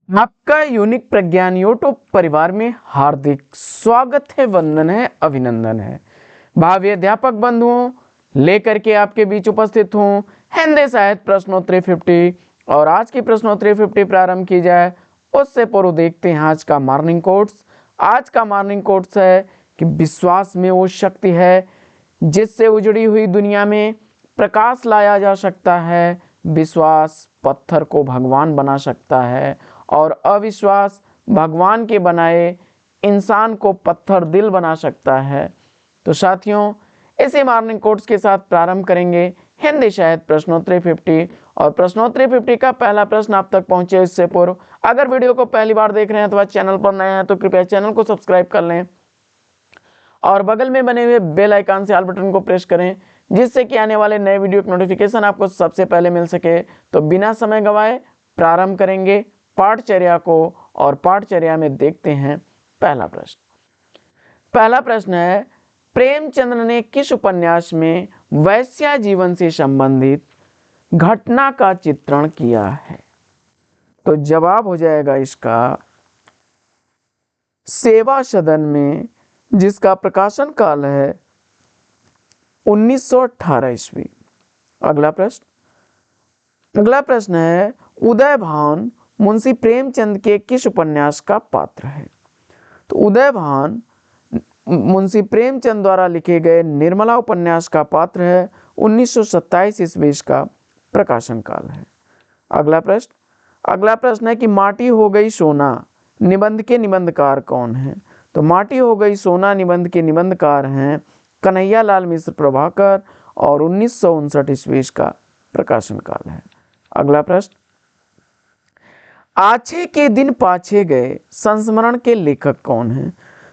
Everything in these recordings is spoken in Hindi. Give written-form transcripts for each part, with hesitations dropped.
आपका यूनिक प्रज्ञान यूट्यूब परिवार में हार्दिक स्वागत है, वंदन है, अभिनंदन है। भावी अध्यापक बंधुओं, लेकर के आपके बीच उपस्थित हूँ हिंदी साहित्य प्रश्नोत्तरी 50। और आज की प्रश्नोत्तरी 50 प्रारंभ की जाए उससे पूर्व देखते हैं आज का मॉर्निंग कोट्स। आज का मॉर्निंग कोट्स है कि विश्वास में वो शक्ति है जिससे उजड़ी हुई दुनिया में प्रकाश लाया जा सकता है। विश्वास पत्थर को भगवान बना सकता है और अविश्वास भगवान के बनाए इंसान को पत्थर दिल बना सकता है। तो साथियों, इसी मॉर्निंग कोट्स के साथ प्रारंभ करेंगे हिंदी साहित्य प्रश्नोत्तरी 50। और प्रश्नोत्तरी 50 का पहला प्रश्न आप तक पहुंचे इससे पूर्व अगर वीडियो को पहली बार देख रहे हैं अथवा चैनल पर नए हैं तो कृपया चैनल को सब्सक्राइब कर लें और बगल में बने हुए बेल आइकन से ऑल बटन को प्रेस करें जिससे कि आने वाले नए वीडियो की नोटिफिकेशन आपको सबसे पहले मिल सके। तो बिना समय गवाए प्रारंभ करेंगे पाठचर्या को और पाठचर्या में देखते हैं पहला प्रश्न। पहला प्रश्न है, प्रेमचंद ने किस उपन्यास में वैश्या जीवन से संबंधित घटना का चित्रण किया है? तो जवाब हो जाएगा इसका सेवा सदन में, जिसका प्रकाशन काल है 1918 ईस्वी। अगला प्रश्न है, उदय भान मुंशी प्रेमचंद के किस उपन्यास का पात्र है? तो उदय भान मुंशी प्रेमचंद द्वारा लिखे गए निर्मला उपन्यास का पात्र है। 1927 ईस्वी का प्रकाशन काल है। अगला प्रश्न है कि माटी हो गई सोना निबंध के निबंधकार कौन है? तो माटी हो गई सोना निबंध के निबंधकार हैं कन्हैया लाल मिश्र प्रभाकर और 1959 ईस्वी का प्रकाशन काल है। अगला प्रश्न, आछे के दिन पाछे गए संस्मरण के लेखक कौन हैं?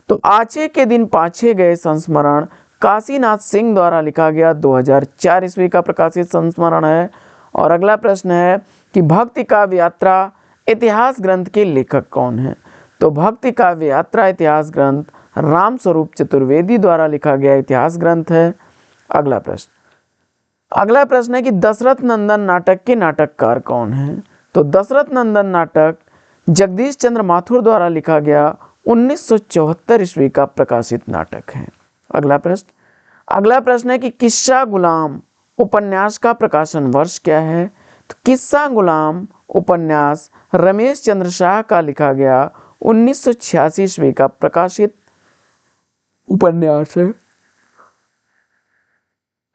तो आछे के दिन पाछे गए संस्मरण काशीनाथ सिंह द्वारा लिखा गया 2004 ईस्वी का प्रकाशित संस्मरण है। और अगला प्रश्न है कि भक्ति काव्य यात्रा इतिहास ग्रंथ के लेखक कौन हैं? तो भक्ति काव्य यात्रा इतिहास ग्रंथ राम स्वरूप चतुर्वेदी द्वारा लिखा गया इतिहास ग्रंथ है। अगला प्रश्न है कि दशरथ नंदन नाटक के नाटककार कौन हैं? तो दशरथ नंदन नाटक जगदीश चंद्र माथुर द्वारा लिखा गया 1974 ईस्वी का प्रकाशित नाटक है। अगला प्रश्न है कि किस्सा गुलाम उपन्यास का प्रकाशन वर्ष क्या है? तो किस्सा गुलाम उपन्यास रमेश चंद्र शाह का लिखा गया 1986 ईस्वी का प्रकाशित उपन्यास है।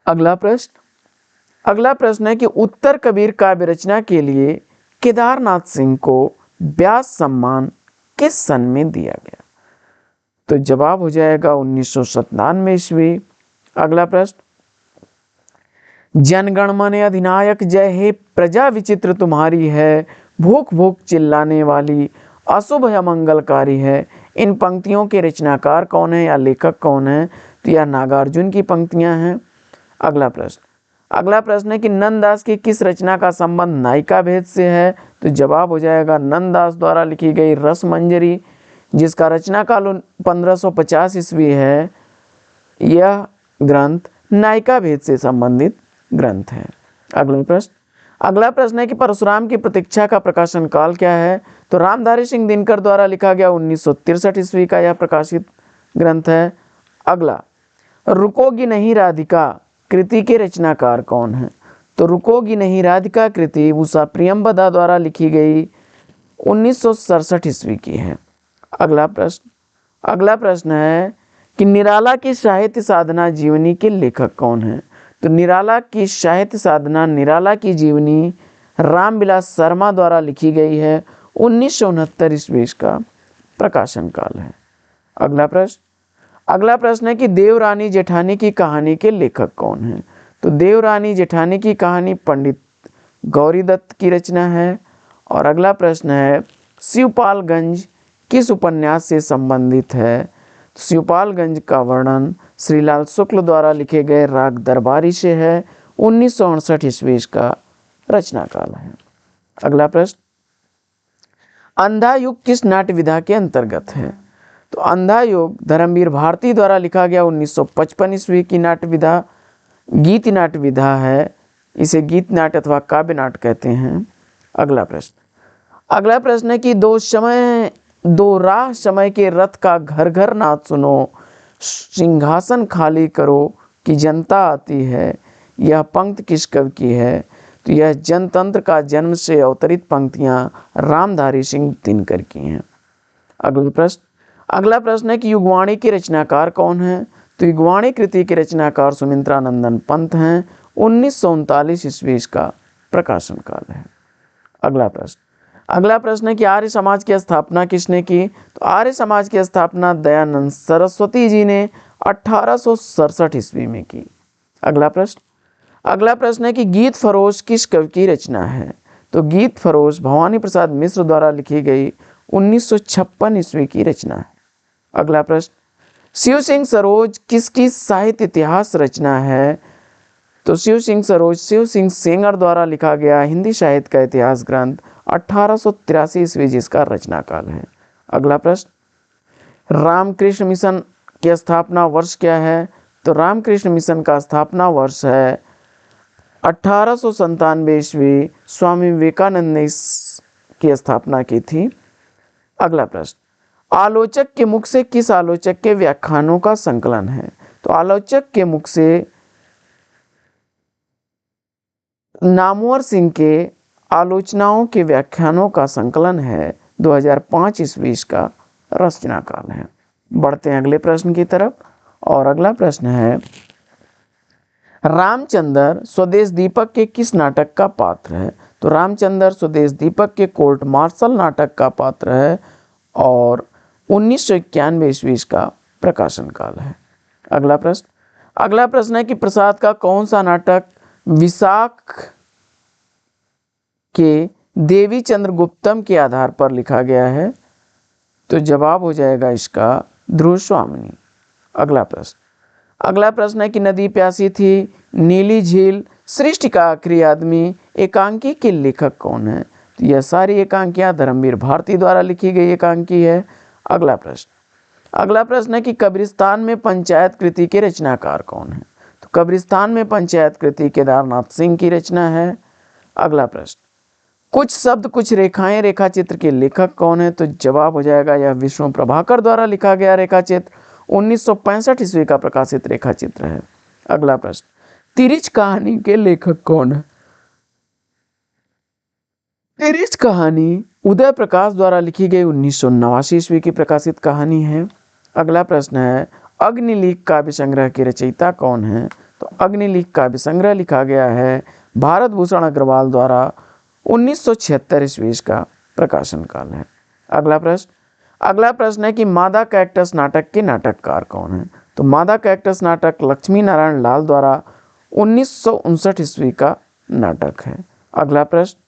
अगला प्रश्न है कि उत्तर कबीर काव्य रचना के लिए केदारनाथ सिंह को व्यास सम्मान किस सन में दिया गया? तो जवाब हो जाएगा 1997 ईस्वी। अगला प्रश्न, जनगण मन अधिनायक जय हे प्रजा विचित्र तुम्हारी है, भूख भूख चिल्लाने वाली अशुभ है मंगलकारी है। इन पंक्तियों के रचनाकार कौन है या लेखक कौन है? तो यह नागार्जुन की पंक्तियां हैं। अगला प्रश्न है कि नंददास की किस रचना का संबंध नायिका भेद से है? तो जवाब हो जाएगा नंददास द्वारा लिखी गई रस मंजरी, जिसका रचना काल 1550 ईस्वी है। यह ग्रंथ नायिका भेद से संबंधित ग्रंथ है। अगला प्रश्न है कि परशुराम की प्रतीक्षा का प्रकाशन काल क्या है? तो रामधारी सिंह दिनकर द्वारा लिखा गया 1963 ईस्वी का यह प्रकाशित ग्रंथ है। अगला, रुकोगी नहीं राधिका कृति के रचनाकार कौन है? तो रुकोगी नहीं राधिका कृति उषा प्रियंवदा द्वारा लिखी गई 1967 ईस्वी की है। अगला प्रश्न है कि निराला की साहित्य साधना जीवनी के लेखक कौन है? तो निराला की साहित्य साधना निराला की जीवनी रामविलास शर्मा द्वारा लिखी गई है। 1969 ईस्वी का प्रकाशन काल है। अगला प्रश्न है कि देवरानी जेठानी की कहानी के लेखक कौन है? तो देवरानी जेठानी की कहानी पंडित गौरी दत्त की रचना है। और अगला प्रश्न है, शिवपालगंज किस उपन्यास से संबंधित है? तो शिवपालगंज का वर्णन श्रीलाल शुक्ल द्वारा लिखे गए राग दरबारी से है। 1968 ईस्वी का रचना काल है। अगला प्रश्न, अंधा युग किस नाट्य विधा के अंतर्गत है? तो अंधा युग धर्मवीर भारती द्वारा लिखा गया 1955 ईस्वी की नाट्य विधा गीत नाट्य विधा है। इसे गीत नाट्य अथवा काव्य नाट्य कहते हैं। अगला प्रश्न, अगला प्रश्न है कि दो राह समय के रथ का घर घर नाद सुनो, सिंहासन खाली करो कि जनता आती है। यह पंक्ति किस कवि की है? तो यह जनतंत्र का जन्म से अवतरित पंक्तियां रामधारी सिंह दिनकर की हैं। अगला प्रश्न है कि युगवाणी के रचनाकार कौन है? तो युगवाणी कृति के रचनाकार सुमित्रानंदन पंत हैं। 1939 ईस्वी इसका प्रकाशन काल है। अगला प्रश्न है कि आर्य समाज की स्थापना किसने की? तो आर्य समाज की स्थापना दयानंद सरस्वती जी ने 1867 ईस्वी में की। अगला प्रश्न है कि गीत फरोश किस कवि की रचना है? तो गीत फरोश भवानी प्रसाद मिश्र द्वारा लिखी गई 1956 ईस्वी की रचना है। अगला प्रश्न, शिव सिंह सरोज किसकी साहित्य इतिहास रचना है? तो शिव सिंह सरोज शिव सिंह सेंगर द्वारा लिखा गया हिंदी साहित्य का इतिहास ग्रंथ 1883 ईस्वी जिसका रचना काल है। अगला प्रश्न, रामकृष्ण मिशन की स्थापना वर्ष क्या है? तो रामकृष्ण मिशन का स्थापना वर्ष है 1897 ईस्वी। स्वामी विवेकानंद ने इसकी स्थापना की थी। अगला प्रश्न, आलोचक के मुख से किस आलोचक के व्याख्यानों का संकलन है? तो आलोचक के मुख से नामवर सिंह के आलोचनाओं के व्याख्यानों का संकलन है। 2005 ईस्वी का रचना काल है। बढ़ते हैं अगले प्रश्न की तरफ और अगला प्रश्न है, रामचंद्र स्वदेश दीपक के किस नाटक का पात्र है? तो रामचंद्र स्वदेश दीपक के कोर्ट मार्शल नाटक का पात्र है और 1991 ईस्वी का प्रकाशन काल है। अगला प्रश्न है कि प्रसाद का कौन सा नाटक विशाख के देवी चंद्रगुप्तम के आधार पर लिखा गया है? तो जवाब हो जाएगा इसका ध्रुव स्वामिनी। अगला प्रश्न है कि नदी प्यासी थी, नीली झील, सृष्टि का आखिरी आदमी, एकांकी के लेखक कौन है? तो यह सारी एकांकियां धर्मवीर भारती द्वारा लिखी गई एकांकी है। अगला प्रश्न है कि कब्रिस्तान में पंचायत कृति के रचनाकार कौन है? तो कब्रिस्तान में पंचायत कृति केदारनाथ सिंह की रचना है। अगला प्रश्न, कुछ शब्द कुछ रेखाएं रेखाचित्र के लेखक कौन है? तो जवाब हो जाएगा यह विष्णु प्रभाकर द्वारा लिखा गया रेखाचित्र 1965 ईस्वी का प्रकाशित रेखाचित्र है। अगला प्रश्न, तिरिच कहानी के लेखक कौन है? तिरिच कहानी उदय प्रकाश द्वारा लिखी गई 1989 ईस्वी की प्रकाशित कहानी है। अगला प्रश्न है, अग्निलीक काव्य संग्रह के रचयिता कौन है? तो अग्निलीक काव्य संग्रह लिखा गया है भारत भूषण अग्रवाल द्वारा 1976 ईस्वी का प्रकाशन काल है। अगला प्रश्न है कि मादा कैक्टस नाटक के नाटककार कौन है? तो मादा कैक्टस नाटक लक्ष्मी नारायण लाल द्वारा 1959 ईस्वी का नाटक है। अगला प्रश्न,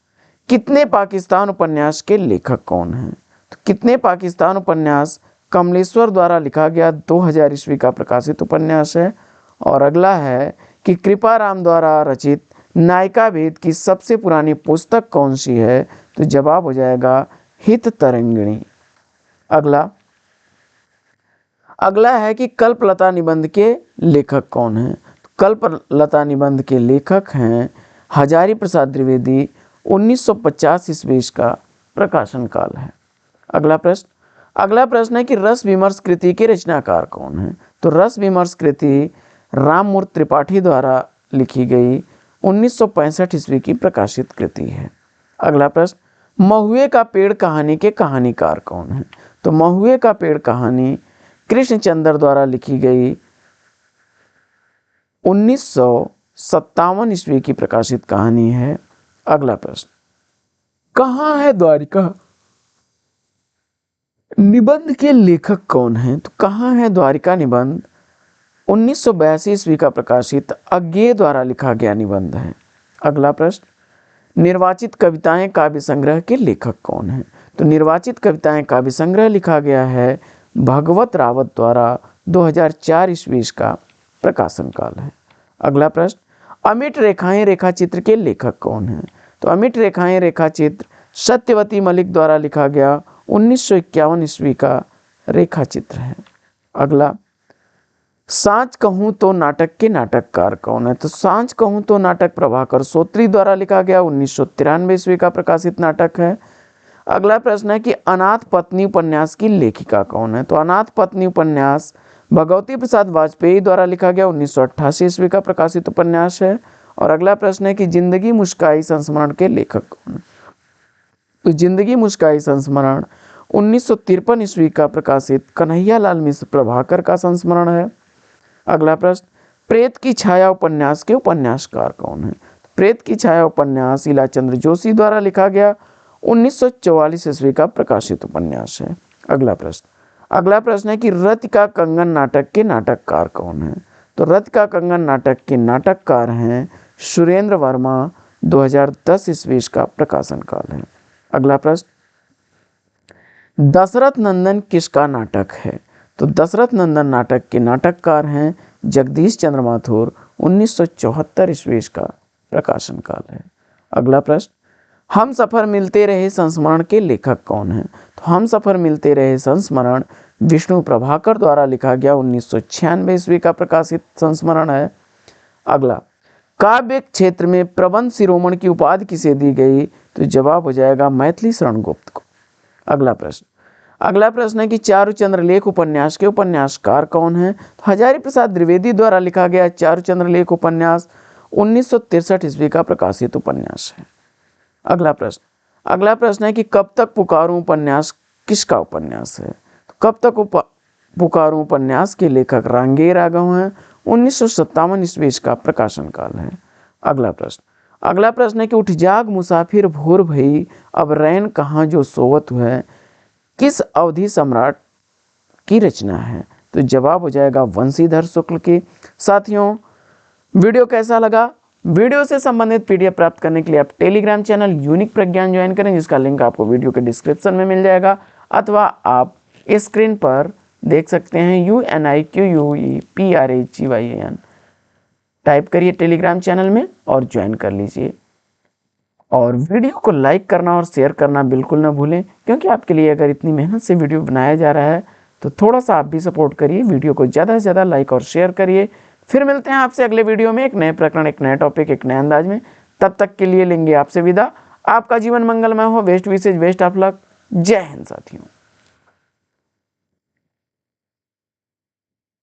कितने पाकिस्तान उपन्यास के लेखक कौन हैं? तो कितने पाकिस्तान उपन्यास कमलेश्वर द्वारा लिखा गया 2000 ईस्वी का प्रकाशित उपन्यास है। और अगला है कि कृपाराम द्वारा रचित नायिका भेद की सबसे पुरानी पुस्तक कौन सी है? तो जवाब हो जाएगा हित तरंगिणी। अगला है कि कल्पलता निबंध के लेखक कौन हैं? तो कल्पलता निबंध के लेखक हैं हजारी प्रसाद द्विवेदी। 1950 ईस्वी का प्रकाशन काल है। अगला प्रश्न है कि रस विमर्श कृति के रचनाकार कौन है? तो रस विमर्श कृति राममूर्ति त्रिपाठी द्वारा लिखी गई 1965 ईस्वी की प्रकाशित कृति है। अगला प्रश्न, महुए का पेड़ कहानी के कहानीकार कौन है? तो महुए का पेड़ कहानी कृष्णचंद्र द्वारा लिखी गई 1957 ईस्वी की प्रकाशित कहानी है। अगला प्रश्न, कहाँ है द्वारिका निबंध के लेखक कौन हैं? तो कहाँ है द्वारिका निबंध 1982 ईस्वी का प्रकाशित अज्ञेय द्वारा लिखा गया निबंध है। अगला प्रश्न, निर्वाचित कविताएं काव्य संग्रह के लेखक कौन हैं? तो निर्वाचित कविताएं काव्य संग्रह लिखा गया है भगवत रावत द्वारा 2004 ईस्वी का प्रकाशन काल है। अगला प्रश्न, अमिट रेखाएं रेखाचित्र के लेखक कौन हैं? तो अमिट रेखाएं रेखाचित्र सत्यवती मलिक द्वारा लिखा गया 1951 ईस्वी का रेखाचित्र है। अगला, सांच कहूँ तो नाटक के नाटककार कौन है? तो सांच कहूँ तो नाटक प्रभाकर सोत्री द्वारा लिखा गया 1993 ईस्वी का प्रकाशित नाटक है। अगला प्रश्न है कि अनाथ पत्नी उपन्यास की लेखिका कौन है? तो अनाथ पत्नी उपन्यास भगवती प्रसाद वाजपेयी द्वारा लिखा गया 1988 ईस्वी का प्रकाशित उपन्यास है। और अगला प्रश्न है कि जिंदगी मुस्काई संस्मरण के लेखक कौन है? तो जिंदगी मुस्काई संस्मरण 1953 ईस्वी का प्रकाशित कन्हैयालाल मिश्र प्रभाकर का संस्मरण है। अगला प्रश्न, प्रेत की छाया उपन्यास के उपन्यासकार कौन है? प्रेत की छाया उपन्यास इलाचंद्र जोशी द्वारा लिखा गया 1944 ईस्वी का प्रकाशित उपन्यास है। अगला प्रश्न है कि रथ का कंगन नाटक के नाटककार कौन है? तो रथ का कंगन नाटक के नाटककार हैं सुरेंद्र वर्मा। 2010 ईस्वी का प्रकाशन काल है। अगला प्रश्न, दशरथ नंदन किसका नाटक है? तो दशरथ नंदन नाटक के नाटककार हैं जगदीश चंद्र माथुर। 1974 ईस्वी का प्रकाशन काल है। अगला प्रश्न, हम सफर मिलते रहे संस्मरण के लेखक कौन है? तो हम सफर मिलते रहे संस्मरण विष्णु प्रभाकर द्वारा लिखा गया 1996 ईस्वी का प्रकाशित संस्मरण है। अगला, काव्य क्षेत्र में प्रबंध शिरोमणि की उपाधि किसे दी गई? तो जवाब हो जाएगा मैथिली शरण गुप्त को। अगला प्रश्न है कि चारुचंद्र लेख उपन्यास के उपन्यासकार कौन है? तो हजारी प्रसाद द्विवेदी द्वारा लिखा गया चारुचंद्र लेख उपन्यास 1963 ईस्वी का प्रकाशित उपन्यास है। अगला प्रश्न है कि कब तक पुकारूं उपन्यास किसका उपन्यास है? तो कब तक पुकारूं उपन्यास के लेखक रांगे राघव हैं। 1957 ईस्वी का प्रकाशन काल है। अगला प्रश्न है कि उठ जाग मुसाफिर भोर भई अब रैन कहाँ जो सोवत है किस अवधि सम्राट की रचना है? तो जवाब हो जाएगा वंशीधर शुक्ल की। साथियों, वीडियो कैसा लगा? वीडियो से संबंधित पीडीएफ प्राप्त करने के लिए आप टेलीग्राम चैनल यूनिक प्रज्ञान ज्वाइन करें, जिसका लिंक आपको वीडियो के डिस्क्रिप्शन में मिल जाएगा, अथवा आप स्क्रीन पर देख सकते हैं UNIQUEPRAGYAN टाइप करिए टेलीग्राम चैनल में और ज्वाइन कर लीजिए। और वीडियो को लाइक करना और शेयर करना बिल्कुल ना भूलें, क्योंकि आपके लिए अगर इतनी मेहनत से वीडियो बनाया जा रहा है तो थोड़ा सा आप भी सपोर्ट करिए, वीडियो को ज़्यादा से ज़्यादा लाइक और शेयर करिए। फिर मिलते हैं आपसे अगले वीडियो में एक नए प्रकरण, एक नए टॉपिक, एक नए अंदाज में। तब तक के लिए लेंगे आपसे विदा। आपका जीवन मंगलमय हो। बेस्ट विशेष, बेस्ट ऑफ लक। जय हिंद साथियों।